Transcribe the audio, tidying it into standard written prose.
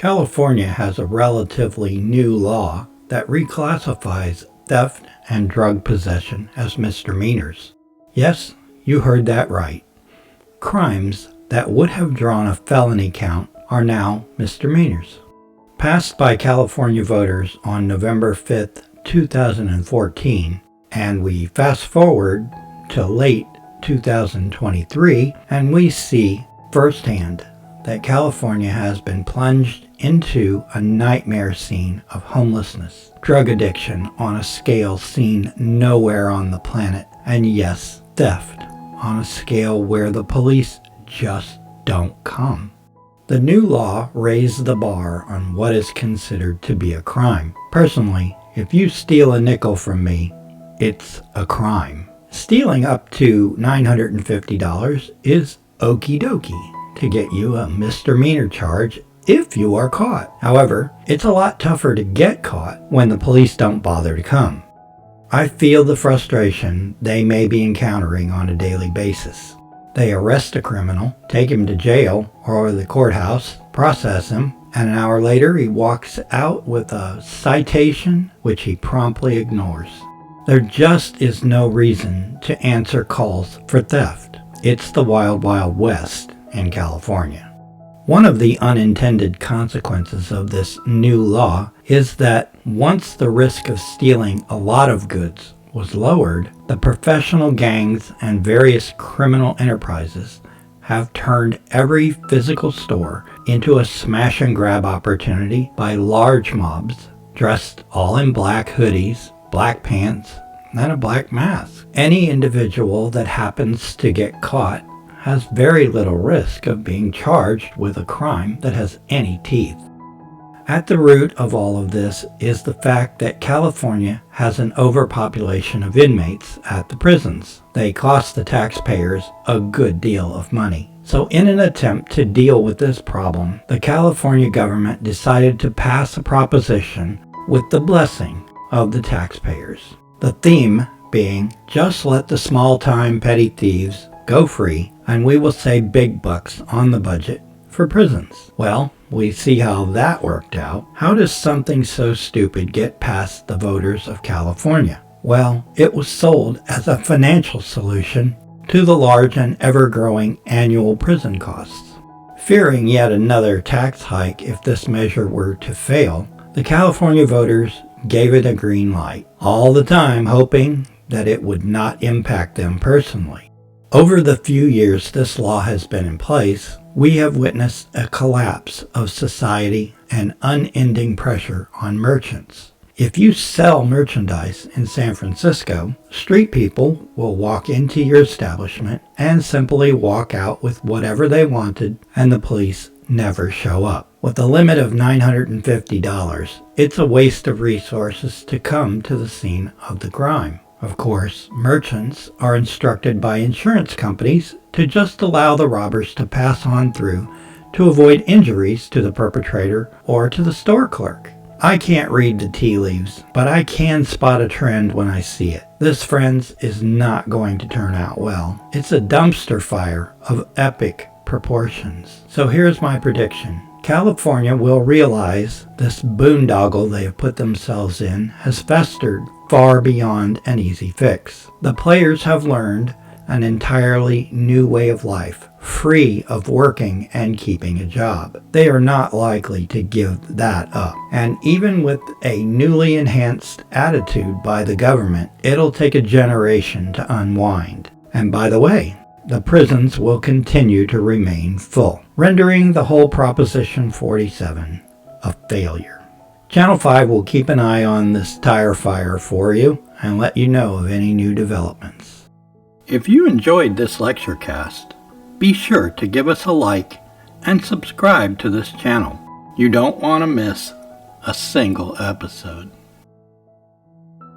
California has a relatively new law that reclassifies theft and drug possession as misdemeanors. Yes, you heard that right. Crimes that would have drawn a felony count are now misdemeanors. Passed by California voters on November 5th, 2014, and we fast forward to late 2023, and we see firsthand that California has been plunged into a nightmare scene of homelessness, drug addiction on a scale seen nowhere on the planet, and yes, theft on a scale where the police just don't come. The new law raised the bar on what is considered to be a crime. Personally, if you steal a nickel from me, it's a crime. Stealing up to $950 is okie dokie to get you a misdemeanor charge if you are caught. However, it's a lot tougher to get caught when the police don't bother to come. I feel the frustration they may be encountering on a daily basis. They arrest a criminal, take him to jail or the courthouse, process him, and an hour later he walks out with a citation which he promptly ignores. There just is no reason to answer calls for theft. It's the wild, wild west in California. One of the unintended consequences of this new law is that once the risk of stealing a lot of goods was lowered, the professional gangs and various criminal enterprises have turned every physical store into a smash and grab opportunity by large mobs dressed all in black hoodies, black pants, and a black mask. Any individual that happens to get caught has very little risk of being charged with a crime that has any teeth. At the root of all of this is the fact that California has an overpopulation of inmates at the prisons. They cost the taxpayers a good deal of money. So in an attempt to deal with this problem, the California government decided to pass a proposition with the blessing of the taxpayers. The theme being, just let the small-time petty thieves go free, and we will save big bucks on the budget for prisons. Well, we see how that worked out. How does something so stupid get past the voters of California? Well, it was sold as a financial solution to the large and ever-growing annual prison costs. Fearing yet another tax hike if this measure were to fail, the California voters gave it a green light, all the time hoping that it would not impact them personally. Over the few years this law has been in place, we have witnessed a collapse of society and unending pressure on merchants. If you sell merchandise in San Francisco, street people will walk into your establishment and simply walk out with whatever they wanted, and the police never show up. With a limit of $950, it's a waste of resources to come to the scene of the crime. Of course, merchants are instructed by insurance companies to just allow the robbers to pass on through to avoid injuries to the perpetrator or to the store clerk. I can't read the tea leaves, but I can spot a trend when I see it. This, friends, is not going to turn out well. It's a dumpster fire of epic proportions. So here's my prediction. California will realize this boondoggle they have put themselves in has festered far beyond an easy fix. The players have learned an entirely new way of life, free of working and keeping a job. They are not likely to give that up. And even with a newly enhanced attitude by the government, it'll take a generation to unwind. And by the way, the prisons will continue to remain full, rendering the whole Proposition 47 a failure. Channel 5 will keep an eye on this tire fire for you and let you know of any new developments. If you enjoyed this lecture cast, be sure to give us a like and subscribe to this channel. You don't want to miss a single episode.